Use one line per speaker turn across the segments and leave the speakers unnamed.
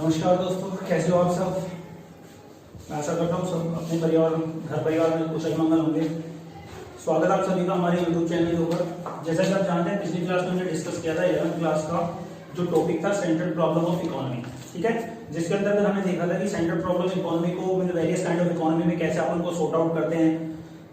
नमस्कार दोस्तों, कैसे हो आप सब। मैं आशा करता हूँ सब अपने परिवार घर परिवार में कुशल मंगल होंगे। स्वागत है आप सभी का हमारे YouTube चैनल के ऊपर। जैसा कि आप जानते हैं, पिछली क्लास में हमने डिस्कस किया था 11th क्लास का जो टॉपिक था सेंट्रल प्रॉब्लम ऑफ इकोनॉमी, ठीक है, जिसके अंदर हमने देखा था कि सेंट्रल प्रॉब्लम इकोनॉमी को वेरियस काइंड ऑफ इकोनॉमी में कैसे अपन को सॉर्ट आउट करते हैं।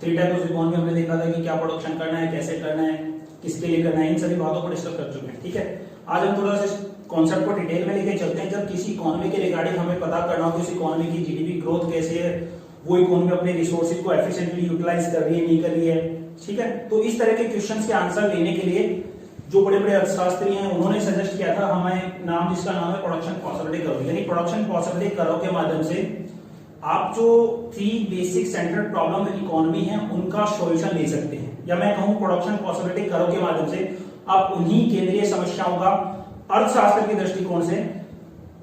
3 टाइप ऑफ इकोनॉमी हमने देखा था कि क्या प्रोडक्शन करना है, कैसे करना है, किसके लिए करना है, इन सभी बातों को डिस्कस कर चुके हैं, ठीक है। आज हम थोड़ा सा कॉन्सेप्ट को डिटेल में लेके चलते हैं। जब किसी इकोनॉमी के रिगार्डिंग हमें पता करना हो कि उस इकोनॉमी की जीडीपी ग्रोथ कैसे है, वो इकोनॉमी अपने रिसोर्सेज को एफिशिएंटली यूटिलाइज कर रही है नहीं कर रही है, ठीक है। तो इस तरह के क्वेश्चंस के आंसर लेने के लिए जो बड़े बड़े अर्थशास्त्री हैं उन्होंने सजेस्ट किया था हमें नाम, जिसका नाम है प्रोडक्शन पॉसिबिलिटी कर्व। यानी प्रोडक्शन पॉसिबिलिटी कर्व के माध्यम से आप जो 3 बेसिक सेंट्रल प्रॉब्लम इकोनॉमी है उनका सॉल्यूशन ले सकते हैं, या मैं कहूं प्रोडक्शन पॉसिबिलिटी कर्व के माध्यम से आप उन्हीं केंद्रीय समस्याओं का अर्थशास्त्र के दृष्टिकोण से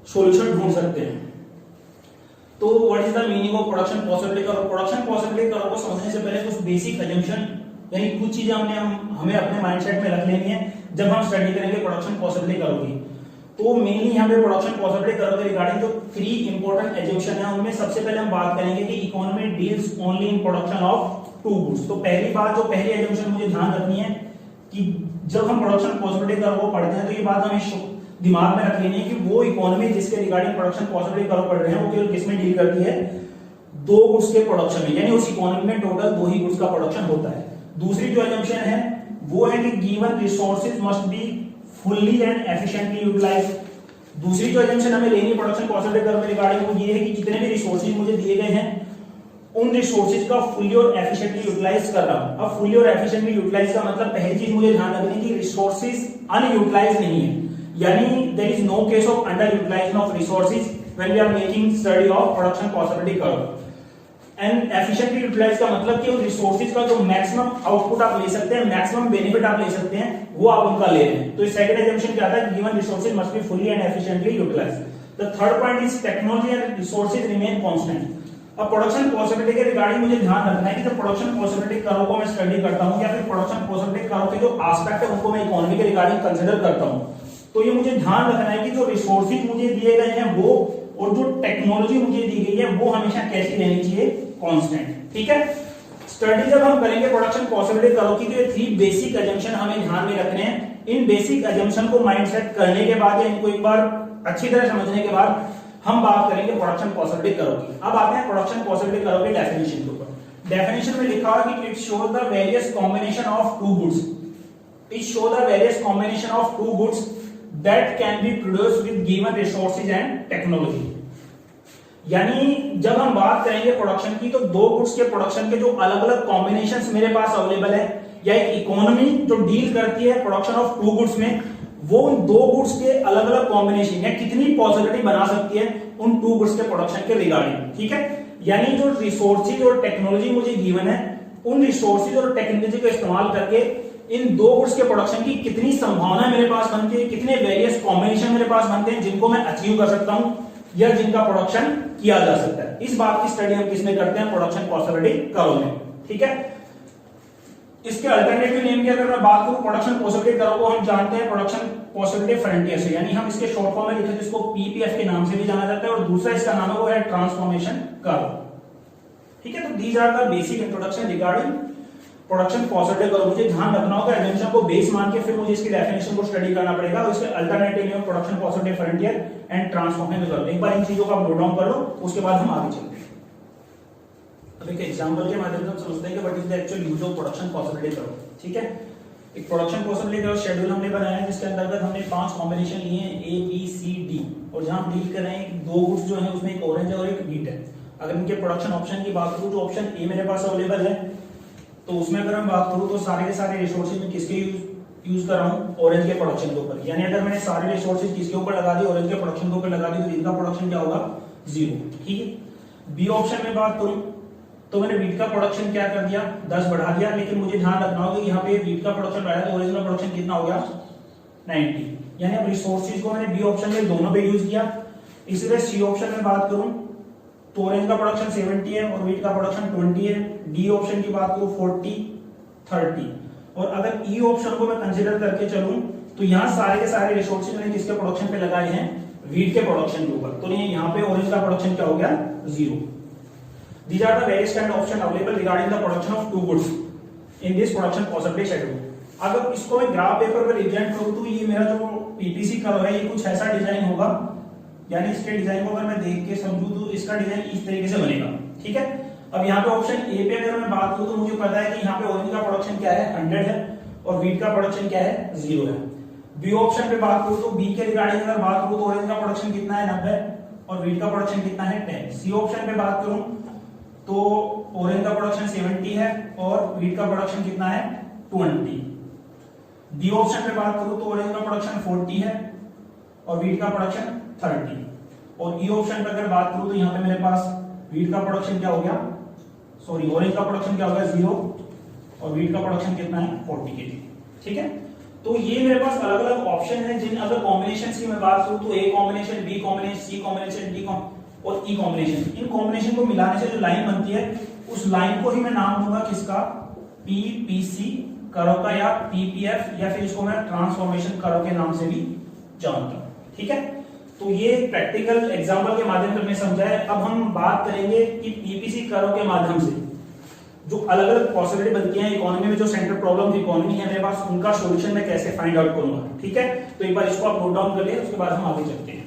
सॉल्यूशन ढूंढ सकते हैं। तो what is the meaning of production possibility curve. Production possibility curve को समझने से पहले कुछ बेसिक अजम्पशन यानी कुछ चीजें हमें अपने माइंडसेट में रख लेनी है जब हम स्टडी करेंगे प्रोडक्शन पॉसिबिलिटी कर्व की। तो मेनली यहाँ पे प्रोडक्शन पॉसिबिलिटी कर्व के रिगार्डिंग जो 3 इंपॉर्टेंट एजम्पशन है उनमें सबसे पहले हम बात करेंगे कि economy deals only in production of 2 goods. तो पहली बात, जो पहली एजम्पशन मुझे ध्यान रखनी है कि जब हम प्रोडक्शन पॉसिबिलिटी कर्व को पढ़ते हैं तो ये बात हमें दिमाग में रख लेनी है कि वो इकोनॉमी जिसके रिगार्डिंग प्रोडक्शन पॉसिबिलिटी कर्व पढ़ रहे हैं वो केवल किस में डील करती है, 2 गुड्स के प्रोडक्शन में, यानी उस इकोनॉमी में टोटल 2 ही गुड्स का प्रोडक्शन होता है। दूसरी जो एजम्पशन है वो है कि given resources must be fully and efficiently utilised. दूसरी जो एजम्पशन हमें लेनी है प्रोडक्शन पॉसिबिलिटी कर्व के रिगार्डिंग वो ये है कि जितने भी रिसोर्सेज मुझे दिए गए हैं उन रिसोर्सेज का फुल्ली और एफिशिएंटली यूटिलाइज कर रहा हूं। अब फुल्ली और एफिशिएंटली यूटिलाइज का मतलब पहली चीज मुझे ध्यान रखनी है कि रिसोर्सेज अनयूटिलाइज नहीं है, यानी there is no case of under utilisation of resources when we are making study of production possibility curve. And efficiently utilise का मतलब कि उन रिसोर्सेज का जो मैक्सिमम आउटपुट आप ले सकते हैं, मैक्सिमम बेनिफिट आप ले सकते हैं, वो आप उनका ले रहे हैं। तो इस सेकंड एजम्पशन क्या था, given resources must be fully and efficiently utilised. The third point is technology and resources remain constant. अब प्रोडक्शन पॉसिबिलिटी के रिगार्डिंग मुझे ध्यान रखना है कि जब प्रोडक्शन पॉसिबिलिटी कर्व को मैं स्टडी करता हूं या फिर प्रोडक्शन पॉसिबिलिटी कर्व के जो एस्पेक्ट है उनको मैं इकोनॉमी के रिगार्डिंग कंसीडर करता हूं, तो ये मुझे ध्यान रखना है कि जो रिसोर्सेज मुझे दिए गए हैं वो और जो टेक्नोलॉजी मुझे दी गई है वो हमेशा कैसी रहनी चाहिए, कांस्टेंट, ठीक है। स्टडी जब हम करेंगे प्रोडक्शन पॉसिबिलिटी कर्व की तो ये 3 बेसिक अजम्पशन हमें ध्यान में रखने हैं। इन बेसिक अजम्पशन को माइंडसेट करने के बाद या इनको एक बार अच्छी तरह समझने के बाद हम बात करेंगे प्रोडक्शन पॉसिबिलिटी कर्व की। अब आते हैं प्रोडक्शन पॉसिबिलिटी कर्व के डेफिनेशन के ऊपर। डेफिनेशन में लिखा हुआ है कि it shows the various combination of 2 goods. It show the various combination of 2 goods that can be produced with given resources and technology. यानी जब हम बात करेंगे प्रोडक्शन की तो 2 गुड्स के प्रोडक्शन के जो अलग अलग कॉम्बिनेशंस मेरे पास अवेलेबल है, या एक इकोनॉमी जो डील करती है प्रोडक्शन ऑफ 2 गुड्स में, वो उन 2 गुड्स के अलग अलग कॉम्बिनेशन या कितनी पॉसिबिलिटी बना सकती है उन 2 गुड्स के प्रोडक्शन के रिगार्डिंग, ठीक है। यानी जो रिसोर्सेज और टेक्नोलॉजी मुझे गिवन है उन रिसोर्सेज और टेक्नोलॉजी का इस्तेमाल करके इन 2 गुड्स के प्रोडक्शन की कितनी संभावना मेरे पास बनती है, कितने वेरियस कॉम्बिनेशन मेरे पास बनते हैं जिनको मैं अचीव कर सकता हूं या जिनका प्रोडक्शन किया जा सकता है। इस बात की स्टडी हम किसमें करते हैं, प्रोडक्शन पॉसिबिलिटी कर्व में, ठीक है। इसके अल्टरनेटिव नेम की अगर मैं बात करूं प्रोडक्शन पॉसिबिलिटी कर्व को हम जानते हैं प्रोडक्शन पॉसिबिलिटी फ्रंटियर से, यानी हम इसके शॉर्ट फॉर्म में लिखते हैं जिसको पीपीएफ के नाम से भी जाना जाता है, और दूसरा इसका नाम है वो है ट्रांसफॉर्मेशन कर्व, ठीक है। तो these are the basic introduction regarding production possibility curve. मुझे ध्यान रखना होगा एजम्पशन को बेस मान के फिर मुझे इसकी डेफिनेशन को स्टडी करना पड़ेगा, और इसके alternative name production possibility frontier and transformation curve. एक बार इन चीजों को आप नोट डाउन कर लो, उसके बाद हम आगे चलते हैं। अब एक एग्जांपल के माध्यम से हम समझते हैं कि what is the actual use of production possibility curve, ठीक है। एक प्रोडक्शन पॉसिबिलिटी कर्व शेड्यूल हमने बनाया है जिसके अंतर्गत हमने 5 कॉम्बिनेशन लिए हैं ए बी सी डी, और जहां हम डील कर रहे हैं 2 गुड्स जो है उसमें एक ऑरेंज है और एक व्हीट है। अगर इनके प्रोडक्शन ऑप्शन की बात करूं तो ऑप्शन ए मेरे पास अवेलेबल है, तो उसमें अगर हम बात करूं तो सारे के सारे रिसोर्सेज में किसके यूज कर रहा हूं, ऑरेंज के प्रोडक्शन के ऊपर। यानी अगर मैंने सारे रिसोर्सेज किसके ऊपर लगा दिए, ऑरेंज के प्रोडक्शन के ऊपर लगा दिए, तो इनका प्रोडक्शन क्या होगा, 0, ठीक है। बी ऑप्शन में बात करूं तो मैंने व्हीट का प्रोडक्शन क्या कर दिया, 10 बढ़ा दिया, लेकिन मुझे ध्यान रखना होगा कि यहाँ पे व्हीट का प्रोडक्शन बढ़ाया तो ऑरेंज का प्रोडक्शन कितना हो गया, 90। यानी अब रिसोर्सेज को मैंने बी ऑप्शन में दोनों पे यूज किया। इसी तरह सी ऑप्शन में बात करूं तो ऑरेंज का प्रोडक्शन 70 है और व्हीट का प्रोडक्शन 20 है। डी ऑप्शन की बात करूं 40 30, और अगर ई ऑप्शन को मैं कंसीडर करके चलूं तो यहाँ सारे के सारे रिसोर्सेज मैंने किसके प्रोडक्शन पे लगाए हैं, वीट के प्रोडक्शन के ऊपर। तो नहीं, यहाँ पे ऑरेंज का प्रोडक्शन क्या हो गया, 0। These are the various kind of option available regarding the production of two goods in this production possibly schedule। अगर इसको मैं ग्राफ पेपर पर रिप्रेजेंट करूं तो ये मेरा जो पीपीसी कर्व है ये कुछ ऐसा डिजाइन होगा, यानी इसके डिजाइन को अगर मैं देख के समझूं तो इसका डिजाइन इस तरीके से बनेगा, ठीक है। अब यहाँ पे ऑप्शन ए पे अगर मैं बात करूं तो मुझे पता है कि यहाँ पे ऑरेंज का प्रोडक्शन क्या है, 100 है, और वीट का प्रोडक्शन क्या है, 0 है। बी ऑप्शन पे बात करूं तो बी के रिगार्डिंग अगर बात करूं तो ऑरेंज का प्रोडक्शन कितना है, 90, और वीट का प्रोडक्शन कितना है, 10। सी ऑप्शन पे बात करूं तो ऑरेंज का प्रोडक्शन 70 है और वीट का प्रोडक्शन कितना है, 20। डी ऑप्शन पे बात करूं तो ऑरेंज का प्रोडक्शन 40 है और वीट का प्रोडक्शन 30। और ई ऑप्शन पे अगर बात करूं तो यहाँ पे मेरे पास वीट का प्रोडक्शन क्या हो गया, सॉरी ऑरेंज का प्रोडक्शन क्या हो गया, 0, और वीट का प्रोडक्शन कितना है, 40 केजी, ठीक है। तो ये मेरे पास अलग अलग ऑप्शन है जिन अगर कॉम्बिनेशन की मैं बात करूं तो A combination, B combination, C combination, D और ई कॉम्बिनेशन। इन कॉम्बिनेशन को मिलाने से जो लाइन बनती है उस लाइन को ही मैं नाम दूंगा किसका, पीपीसी कर्व का, या पीपीएफ, या फिर इसको मैं ट्रांसफॉर्मेशन कर्व के नाम से भी जानता हूं, ठीक है। तो ये प्रैक्टिकल एग्जांपल के माध्यम से हमने समझा है। अब हम बात करेंगे कि पीपीसी कर्व के माध्यम से जो अलग अलग पॉसिबिलिटी बनती है इकोनॉमी में, जो सेंट्रल प्रॉब्लम इकोनॉमी है मेरे पास, उनका सॉल्यूशन मैं कैसे फाइंड आउट करूंगा, ठीक है। तो एक बार इसको आप नोट डाउन कर लें, उसके बाद हम आगे चलते हैं।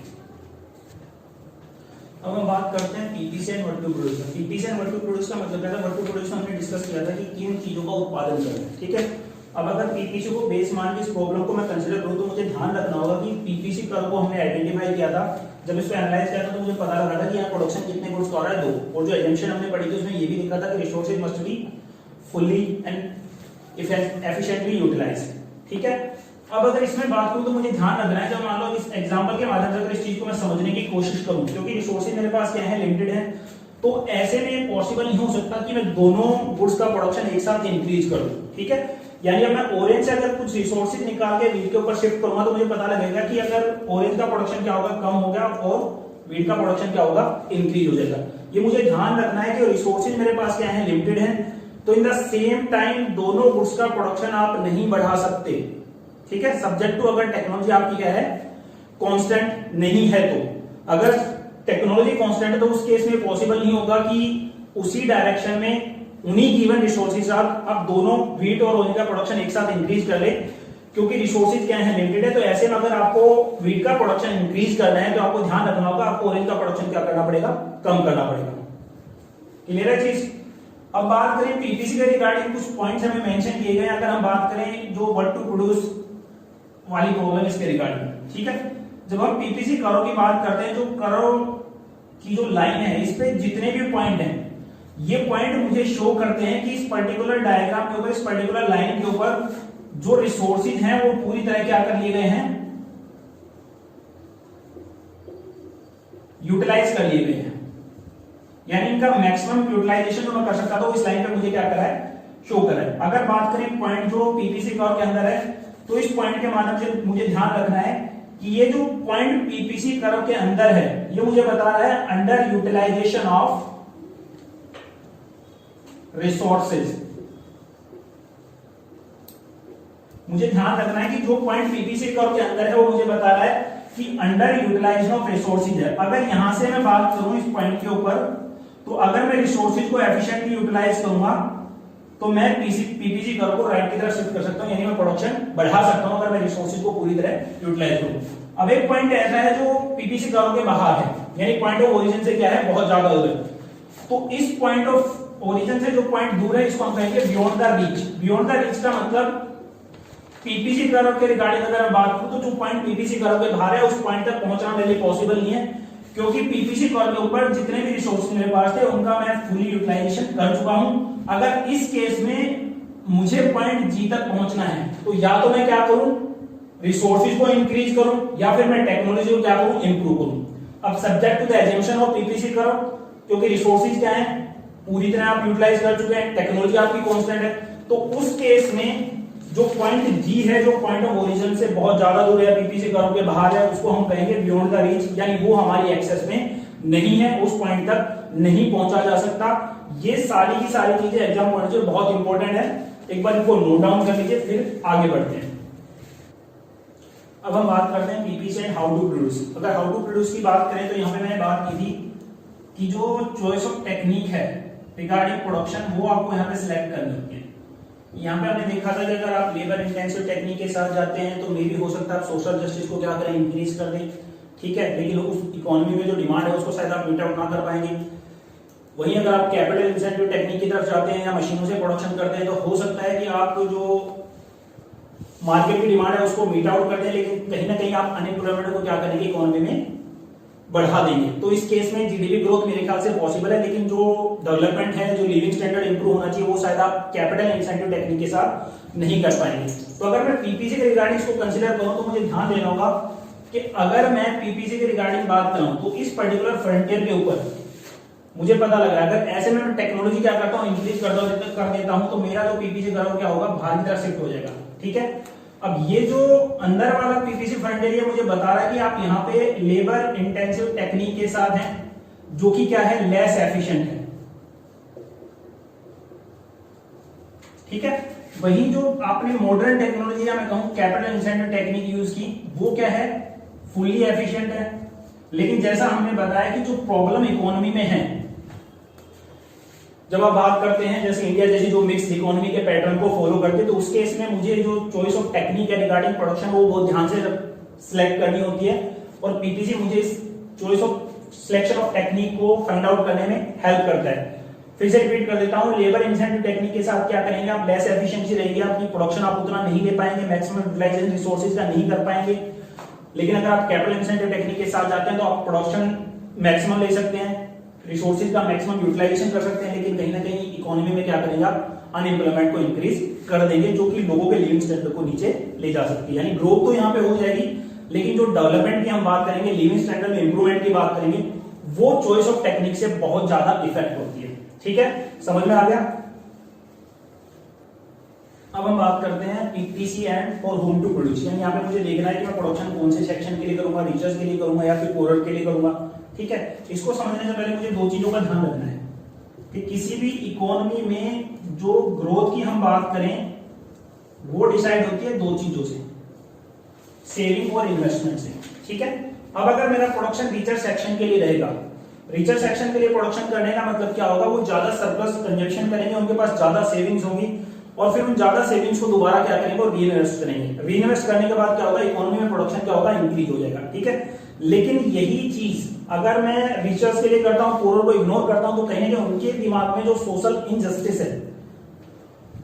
अब हम बात करते हैं पीपीसी एंड वर्क टू प्रोड्यूस। पीपीसी एंड वर्क टू प्रोड्यूस का मतलब क्या था, वर्क टू प्रोड्यूस में हमने डिस्कस किया था कि किन चीजों का उत्पादन करना है, ठीक है। अब अगर पीपीसी को बेस मान के इस प्रॉब्लम को मैं कंसीडर करूं तो मुझे ध्यान रखना होगा कि पीपीसी कर्व को हमने आइडेंटिफाई किया था, जब इसको एनालाइज किया था तो मुझे पता लगा था कि यहाँ प्रोडक्शन कितने गुड्स का हो रहा है, 2। और जो एजम्पशन हमने पढ़ी थी उसमें ये भी लिखा था कि resources must be fully and efficiently utilised, ठीक है। अब अगर इसमें बात करूं तो मुझे ध्यान रखना है, जब मान लो इस एग्जांपल के माध्यम से अगर इस चीज को मैं समझने की कोशिश करूं, क्योंकि रिसोर्सेज मेरे पास क्या है, लिमिटेड है, तो ऐसे में पॉसिबल नहीं हो सकता कि मैं दोनों गुड्स का प्रोडक्शन एक साथ इंक्रीज करूं, ठीक है। यानी अब मैं ऑरेंज से अगर कुछ रिसोर्सेज निकाल के वीट के ऊपर शिफ्ट करूंगा तो मुझे पता लगेगा कि अगर ऑरेंज का प्रोडक्शन क्या होगा, कम हो गया, और वीट का प्रोडक्शन क्या होगा, इंक्रीज हो जाएगा। ये मुझे ध्यान रखना है कि रिसोर्सेज मेरे पास क्या है, लिमिटेड है, तो इन द सेम टाइम दोनों गुड्स का प्रोडक्शन आप नहीं बढ़ा सकते, ठीक है। सब्जेक्ट टू अगर टेक्नोलॉजी आपकी क्या है, कांस्टेंट नहीं है। तो अगर टेक्नोलॉजी कांस्टेंट है तो उस केस में पॉसिबल नहीं होगा कि उसी डायरेक्शन में उन्हीं गिवन रिसोर्सेज आप दोनों वीट और ऑरेंज का प्रोडक्शन एक साथ इंक्रीज कर ले, क्योंकि रिसोर्सेज क्या है, लिमिटेड है। तो ऐसे में अगर आपको वीट का प्रोडक्शन इंक्रीज करना है तो आपको ध्यान रखना होगा आपको ऑरेंज का प्रोडक्शन क्या करना पड़ेगा, कम करना पड़ेगा। क्लियर है चीज। अब बात करें पीपीसी के रिगार्डिंग कुछ पॉइंट्स हमें मेंशन किए गए। अगर हम बात करें जो वर्क टू प्रोड्यूस वाली प्रॉब्लम इसके रिगार्डिंग, ठीक है। जब हम पीपीसी कर्व की बात करते हैं, जो कर्व की जो लाइन है इस पे जितने भी पॉइंट हैं, ये पॉइंट मुझे शो करते हैं कि इस पर्टिकुलर डायग्राम के ऊपर, इस पर्टिकुलर लाइन के ऊपर जो रिसोर्सेज हैं वो पूरी तरह क्या कर लिए गए हैं, यूटिलाइज कर लिए गए हैं। यानी इनका मैक्सिमम यूटिलाइजेशन जो मैं कर सकता था वो इस लाइन पे मुझे क्या करा है, शो करा है। अगर बात करें पॉइंट जो पीपीसी कर्व के अंदर है, तो इस पॉइंट के माध्यम से मुझे ध्यान रखना है कि ये जो पॉइंट पीपीसी कर्व के अंदर है ये मुझे बता रहा है अंडर यूटिलाइजेशन ऑफ रिसोर्सेज। मुझे ध्यान रखना है कि जो पॉइंट पीपीसी कर्व के अंदर है वो मुझे बता रहा है कि अंडर यूटिलाइजेशन ऑफ रिसोर्सेज है। अगर यहां से मैं बात करूं इस पॉइंट के ऊपर, तो अगर मैं रिसोर्सेज को एफिशिएंटली यूटिलाइज करूंगा तो मैं पीपीसी कर्व को राइट की तरफ शिफ्ट कर सकता हूं, यानी मैं प्रोडक्शन बढ़ा सकता हूं अगर मैं रिसोर्सेज को पूरी तरह यूटिलाइज करूं। अब एक पॉइंट ऐसा है जो पीपीसी कर्व के बाहर है, यानी पॉइंट ऑफ ओरिजिन से क्या है, बहुत ज्यादा दूर है। तो इस पॉइंट ऑफ ओरिजिन से जो पॉइंट दूर है इसको हम कहेंगे beyond the reach. Beyond the reach का मतलब पीपीसी कर्व के रिगार्डिंग अगर मैं बात करूं तो जो पॉइंट पीपीसी कर्व के बाहर है उस पॉइंट तक पहुंचना मेरे लिए पॉसिबल नहीं है, क्योंकि पीपीसी कर्व के ऊपर जितने भी रिसोर्स मेरे पास थे उनका मैं फुली यूटिलाइजेशन कर चुका हूं। अगर इस केस में मुझे पॉइंट जी तक पहुंचना है तो या तो मैं क्या करूं, रिसोर्सेज को इंक्रीज करूं, या फिर मैं टेक्नोलॉजी को क्या करूं, इंप्रूव करूं। अब subject to the assumption of PPC curve, क्योंकि रिसोर्सेज क्या है, पूरी तरह आप यूटिलाइज कर चुके हैं, टेक्नोलॉजी आपकी कांस्टेंट है, तो उस केस में जो पॉइंट जी है, जो पॉइंट ऑफ ओरिजिन से बहुत ज्यादा दूर है, पीपीसी कर्व के बाहर है, उसको हम कहेंगे बियॉन्ड द रीच, यानी वो हमारी एक्सेस में नहीं है, उस पॉइंट तक नहीं पहुंचा जा सकता। ये सारी की सारी चीजें एग्जाम पॉइंट से बहुत इंपॉर्टेंट है, एक बार इनको नोट डाउन कर लीजिए, फिर आगे बढ़ते हैं। अब हम बात करते हैं PPC and how to produce. अगर हाउ टू प्रोड्यूस की बात करें तो यहाँ पे मैंने बात की थी कि जो चॉइस ऑफ टेक्निक है रिगार्डिंग प्रोडक्शन वो आपको यहाँ पे सिलेक्ट करनी होती है। यहाँ पे हमने देखा था कि अगर आप लेबर इंटेंसिव टेक्निक के साथ जाते हैं तो मे भी हो सकता है आप सोशल जस्टिस को क्या करें, इंक्रीज कर दें, ठीक है, लेकिन उस इकोनॉमी में जो डिमांड है उसको शायद आप मीट आउट ना कर पाएंगे। वहीं अगर आप कैपिटल इंसेंटिव टेक्निक की तरफ जाते हैं या मशीनों से प्रोडक्शन करते हैं तो हो सकता है कि आप जो मार्केट की डिमांड है उसको मीट आउट कर दें, लेकिन कहीं ना कहीं आप अनएम्प्लॉयमेंट को क्या करेंगे, इकोनॉमी में बढ़ा देंगे। तो इस केस में जीडीपी ग्रोथ मेरे ख्याल से पॉसिबल है, लेकिन जो डेवलपमेंट है, जो लिविंग स्टैंडर्ड इंप्रूव होना चाहिए वो शायद आप कैपिटल इंसेंटिव टेक्निक के साथ नहीं कर पाएंगे। तो अगर मैं पीपीसी के रिगार्डिंग इसको कंसीडर करूं तो मुझे ध्यान देना होगा कि अगर मैं पीपीसी के रिगार्डिंग बात करूं तो इस पर्टिकुलर फ्रंटियर के ऊपर मुझे पता लग रहा है अगर ऐसे में मैं टेक्नोलॉजी क्या करता हूं, इंक्रीज कर देता हूं तो मेरा जो पीपीसी करो क्या होगा, बाहर की तरफ शिफ्ट हो जाएगा, ठीक है। अब ये जो अंदर वाला पीपीसी फ्रंटियर ये मुझे बता रहा है कि आप यहाँ पे लेबर इंटेंसिव टेक्निक के साथ हैं जो कि क्या है, लेस एफिशिएंट है, ठीक है। वही जो आपने मॉडर्न टेक्नोलॉजी या मैं कहूं कैपिटल इंसेंटिव टेक्निक यूज की वो क्या है, फुल्ली एफिशिएंट है। लेकिन जैसा हमने बताया कि जो प्रॉब्लम इकोनॉमी में है, जब आप बात करते हैं जैसे इंडिया जैसी जो मिक्स इकोनॉमी के पैटर्न को फॉलो करते हैं तो उस केस में मुझे जो चॉइस ऑफ टेक्निक है रिगार्डिंग प्रोडक्शन वो बहुत ध्यान से सिलेक्ट करनी होती है, और पीपीसी मुझे इस choice of selection of technique को फाइंड आउट करने में हेल्प करता है। फिर से रिपीट कर देता हूं, लेबर इंसेंटिव टेक्निक के साथ क्या करेंगे, आप लेस एफिशिएंसी रहेगी, आपकी प्रोडक्शन आप उतना नहीं ले पाएंगे, मैक्सिमम यूटिलाइजेशन रिसोर्सेज का नहीं कर पाएंगे। लेकिन अगर आप कैपिटल इंसेंटिव टेक्निक के साथ जाते हैं तो आप प्रोडक्शन मैक्सिमम ले सकते हैं, रिसोर्सेज का मैक्सिमम यूटिलाइजेशन कर सकते हैं, लेकिन कहीं ना कहीं इकोनॉमी में क्या करेंगे आप, अनएम्प्लॉयमेंट को इंक्रीज कर देंगे जो कि लोगों के लिविंग स्टैंडर्ड को नीचे ले जा सकती है। यानी ग्रोथ तो यहाँ पे हो जाएगी, लेकिन जो डेवलपमेंट की हम बात करेंगे, लिविंग स्टैंडर्ड में इंप्रूवमेंट की बात करेंगे, वो चॉइस ऑफ टेक्निक से बहुत ज्यादा इफेक्ट होती है, ठीक है, समझ में आ गया। अब हम बात करते हैं PPC and for whom to produce. यानी यहाँ पे मुझे देखना है कि मैं प्रोडक्शन कौन से सेक्शन के लिए करूंगा, रिसर्च के लिए करूंगा या फिर पोरर के लिए करूंगा, ठीक है। इसको समझने से पहले मुझे दो चीजों का ध्यान रखना है कि किसी भी इकोनॉमी में जो ग्रोथ की हम बात करें वो डिसाइड होती है दो चीजों से, सेविंग और इन्वेस्टमेंट से, ठीक है। अब अगर मेरा प्रोडक्शन रिसर्च सेक्शन के लिए रहेगा, रिसर्च सेक्शन के लिए प्रोडक्शन करने का मतलब क्या होगा, वो ज्यादा सरप्लस कंजप्शन करेंगे, उनके पास ज्यादा सेविंग्स होगी, और फिर उन ज्यादा सेविंग्स को दोबारा क्या करेंगे, और रीइन्वेस्ट करेंगे। रीइन्वेस्ट करने के बाद क्या होगा, इकोनॉमी में प्रोडक्शन क्या होगा, इंक्रीज हो जाएगा, ठीक है। लेकिन यही चीज अगर मैं रिसर्च के लिए करता हूं, पोरर को इग्नोर करता हूं, तो कहीं ना कहीं उनके दिमाग में जो सोशल इनजस्टिस है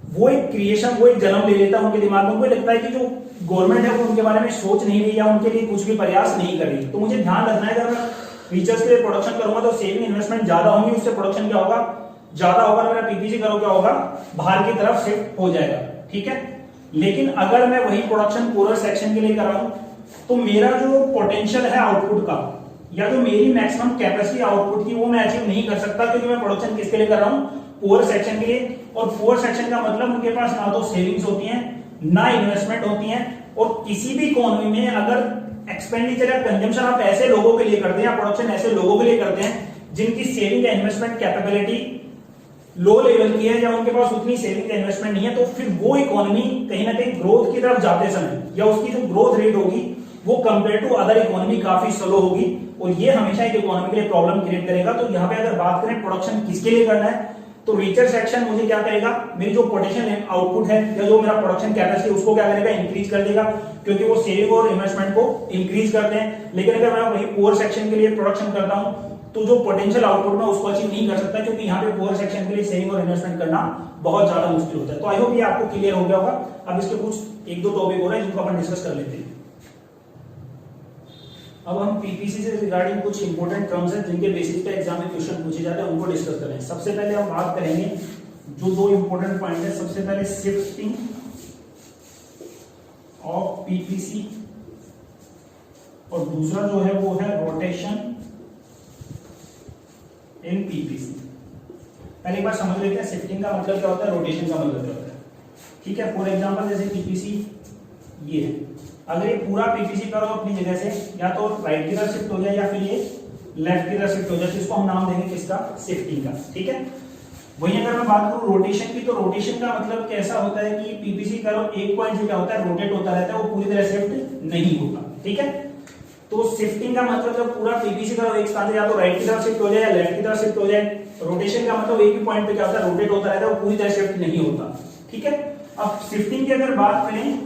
वो एक क्रिएशन, वो एक जन्म ले लेता है उनके दिमाग में। उनको लगता है कि जो गवर्नमेंट है वो उनके बारे में सोच नहीं रही या उनके लिए कुछ भी प्रयास नहीं कर रही। तो मुझे ध्यान रखना है अगर मैं रिसर्च के लिए प्रोडक्शन करूंगा तो सेविंग इन्वेस्टमेंट ज्यादा होंगी, उससे प्रोडक्शन क्या होगा, ज्यादा होगा। मेरा पीपीसी करो क्या होगा, बाहर की तरफ शिफ्ट हो जाएगा, ठीक है। लेकिन अगर मैं वही प्रोडक्शन पोरर सेक्शन के लिए कर रहा हूं तो मेरा जो पोटेंशियल है आउटपुट का या जो मेरी मैक्सिमम कैपेसिटी आउटपुट की वो मैं अचीव नहीं कर सकता, क्योंकि मैं प्रोडक्शन किसके लिए कर रहा हूं, पोअर सेक्शन के लिए। और पोअर सेक्शन का मतलब उनके पास ना तो सेविंग्स होती हैं ना इन्वेस्टमेंट होती हैं। और किसी भी इकोनॉमी में अगर एक्सपेंडिचर या कंजम्पशन आप ऐसे लोगों के लिए करते हैं या प्रोडक्शन ऐसे लोगों के लिए करते हैं जिनकी सेविंग या इन्वेस्टमेंट कैपेबिलिटी लो लेवल की है या उनके पास उतनी सेविंग या इन्वेस्टमेंट नहीं है, तो फिर वो इकोनॉमी कहीं ना कहीं ग्रोथ की तरफ जाते समय या उसकी जो ग्रोथ रेट होगी वो कंपेयर टू अदर इकोनॉमी काफी स्लो होगी, और ये हमेशा एक इकोनॉमी के लिए प्रॉब्लम क्रिएट करेगा। तो यहाँ पे अगर बात करें प्रोडक्शन किसके लिए करना है, तो रिसर्च सेक्शन मुझे क्या करेगा, मेरी जो पोटेंशियल आउटपुट है या जो मेरा प्रोडक्शन कैपेसिटी उसको क्या करेगा, इंक्रीज कर देगा, क्योंकि वो सेविंग और इन्वेस्टमेंट को इंक्रीज करते हैं। लेकिन अगर मैं वही पोअर सेक्शन के लिए प्रोडक्शन करता हूं तो जो पोटेंशियल आउटपुट में उसको अचीव नहीं कर सकता, क्योंकि यहाँ पे पोअर सेक्शन के लिए सेविंग और इन्वेस्टमेंट करना बहुत ज्यादा मुश्किल होता है। तो आई होप ये आपको क्लियर हो गया होगा। अब इसके कुछ एक दो टॉपिक हो रहे हैं जिनको अपन डिस्कस कर लेते हैं। अब हम पीपीसी से रिगार्डिंग कुछ इंपॉर्टेंट टर्म्स हैं जिनके बेसिस पे एग्जाम में क्वेश्चन पूछे जाते हैं, उनको डिस्कस करें। सबसे पहले हम बात करेंगे जो दो इंपॉर्टेंट पॉइंट है, सबसे पहले शिफ्टिंग ऑफ पीपीसी और दूसरा जो है वो है रोटेशन इन पीपीसी। पहले एक बार समझ लेते हैं शिफ्टिंग का मतलब क्या होता है, रोटेशन का मतलब क्या होता है, ठीक है। फॉर एग्जांपल जैसे पीपीसी ये है, अगर ये पूरा पीपीसी करो अपनी जगह से या तो राइट की तरफ शिफ्ट हो जाए या फिर ये लेफ्ट की तरफ शिफ्ट हो जाए, तो इसको हम नाम देंगे किसका, शिफ्टिंग का, ठीक है। वहीं अगर मैं बात करूं रोटेशन की, तो रोटेशन का मतलब कैसा होता है कि पीपीसी कर्व एक पॉइंट से क्या होता है, रोटेट होता रहता है, वो पूरी तरह शिफ्ट नहीं होता। ठीक है, तो शिफ्टिंग का मतलब जब पूरा पीपीसी कर्व एक स्थान से या तो राइट की तरफ शिफ्ट हो जाए या लेफ्ट की तरफ शिफ्ट हो जाए, रोटेशन का मतलब एक ही पॉइंट पे क्या होता है, रोटेट होता रहता है, वो पूरी तरह शिफ्ट नहीं होता। ठीक है, अब शिफ्टिंग की अगर बात करें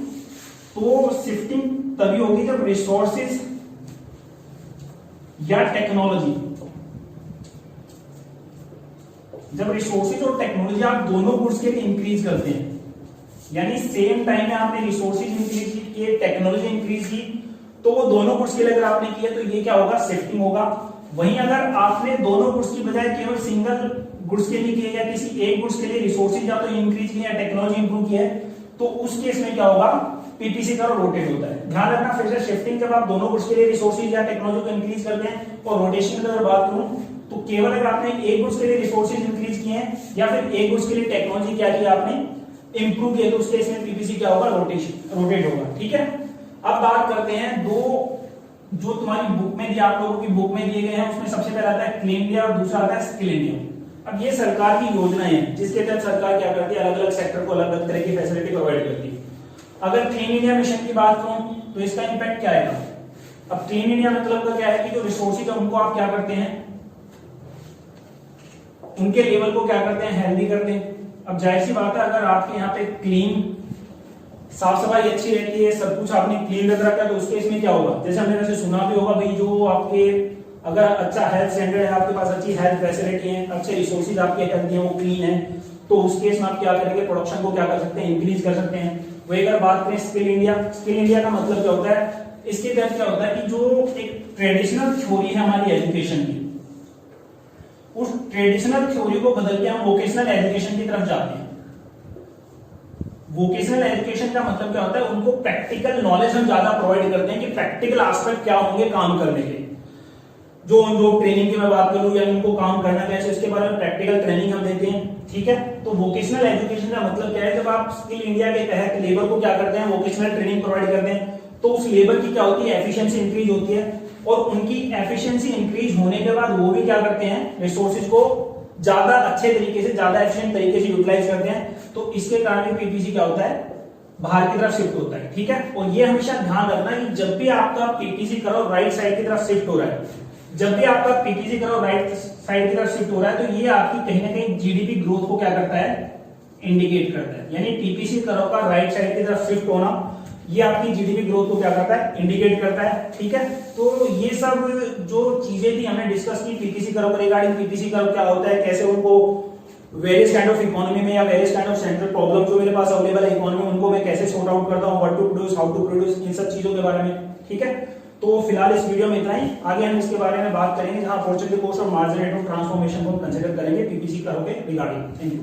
तो शिफ्टिंग तभी होगी जब रिसोर्सेज या टेक्नोलॉजी, जब रिसोर्सेज और टेक्नोलॉजी आप दोनों गुड्स के लिए इंक्रीज करते हैं, यानी सेम टाइम में आपने रिसोर्सेज इंक्रीज किए, टेक्नोलॉजी इंक्रीज की, तो वो दोनों गुड्स के लिए अगर आपने किया तो ये क्या होगा, शिफ्टिंग होगा। वहीं अगर आपने दोनों गुड्स की बजाय केवल सिंगल गुड्स के लिए किया या किसी एक गुड्स के लिए रिसोर्सेज या तो इंक्रीज किया या टेक्नोलॉजी इंप्रूव किया है, तो उस केस में क्या होगा, पीपीसी कर्व रोटेट होता है। ध्यान रखना फिर से, शिफ्टिंग जब आप दोनों गुड्स के लिए रिसोर्सेज या टेक्नोलॉजी को इंक्रीज करते हैं, और रोटेशन की अगर बात करूं तो केवल अगर आपने एक गुड्स के लिए रिसोर्सेज इंक्रीज किए हैं या फिर एक गुड्स के लिए टेक्नोलॉजी क्या किया आपने, इंप्रूव किया, तो उस केस में पीपीसी क्या होगा, रोटेट होगा। ठीक है, अब बात करते हैं दो जो तुम्हारी बुक में दिया, आप लोगों की बुक में दिए गए हैं, उसमें सबसे पहला आता है क्लीन इंडिया और दूसरा आता है स्किल इंडिया। अब ये सरकार की योजनाएं हैं जिसके तहत सरकार क्या करती है, अलग अलग सेक्टर को अलग अलग तरह की फैसिलिटी प्रोवाइड करती है। अगर क्लीन इंडिया मिशन की बात करूं तो इसका इंपैक्ट क्या आएगा। अब क्लीन इंडिया मतलब का क्या है कि जो रिसोर्सेज है उनको आप क्या करते हैं, उनके लेवल को क्या करते हैं, हेल्दी करते हैं। अब जाहिर सी बात है, अगर आपके यहाँ पे क्लीन, साफ सफाई अच्छी रहती है, सब कुछ आपने क्लीन रख रखा है, तो उसके इसमें क्या होगा, जैसे हमने वैसे सुना भी होगा भाई, जो आपके अगर अच्छा हेल्थ सेंटर है, आपके पास अच्छी हेल्थ फैसिलिटी है, अच्छे रिसोर्सेज आपके हेल्थ है, वो क्लीन है, तो उस केस में आप क्या करेंगे, प्रोडक्शन को क्या कर सकते हैं, इंक्रीज कर सकते हैं। वही अगर बात करें स्किल इंडिया, स्किल इंडिया का मतलब क्या होता है, इसके तहत क्या होता है कि जो एक ट्रेडिशनल थ्योरी है हमारी एजुकेशन की, उस ट्रेडिशनल थ्योरी को बदल के हम वोकेशनल एजुकेशन की तरफ जाते हैं। वोकेशनल एजुकेशन का मतलब क्या होता है, उनको प्रैक्टिकल नॉलेज हम ज्यादा प्रोवाइड करते हैं कि प्रैक्टिकल एस्पेक्ट क्या होंगे काम करने के, जो ट्रेनिंग की मैं बात करूं या इनको काम करना कैसे, इसके बारे में प्रैक्टिकल ट्रेनिंग हम देते हैं। ठीक है, तो वोकेशनल एजुकेशन का मतलब क्या है, जब आप स्किल इंडिया के तहत लेबर को क्या करते हैं, वोकेशनल ट्रेनिंग प्रोवाइड करते हैं, तो उस लेबर की क्या होती है, एफिशिएंसी इंक्रीज होती है, और उनकी एफिशिएंसी इंक्रीज होने के बाद वो भी क्या करते हैं, रिसोर्सेज को ज्यादा अच्छे तरीके से, ज्यादा एफिशिएंट तरीके से यूटिलाइज करते हैं, तो इसके कारण पीपीसी क्या होता है, बाहर की तरफ शिफ्ट होता है। ठीक है, और ये हमेशा ध्यान रखना कि जब भी आपका पीपीसी कर्व राइट साइड की तरफ शिफ्ट हो रहा है, जब भी आपका पीपीसी कर्व राइट साइड की तरफ शिफ्ट हो रहा है, तो ये आपकी कहीं ना कहीं जीडीपी ग्रोथ को क्या करता है, इंडिकेट करता है। यानी पीपीसी कर्व का राइट साइड की तरफ शिफ्ट होना, ये आपकी जीडीपी ग्रोथ को क्या करता है, इंडिकेट करता है। ठीक है, तो ये सब जो चीजें थी हमने डिस्कस की PPC curve regarding, PPC curve क्या होता है, कैसे उनको वेरियस काइंड ऑफ इकोनॉमी में या various kind of central problem जो मेरे पास अवेलेबल है इकोनॉमी, उनको मैं कैसे सॉर्ट आउट करता हूं, what to produce, how to produce, इन सब चीजों के बारे में। ठीक है, तो फिलहाल इस वीडियो में इतना ही, आगे हम इसके बारे में बात करेंगे जहां अपॉर्चुनिटी कॉस्ट और मार्जिन रेट ऑफ ट्रांसफॉर्मेशन को कंसीडर करेंगे पीपीसी कर्व के रिगार्डिंग। Thank you.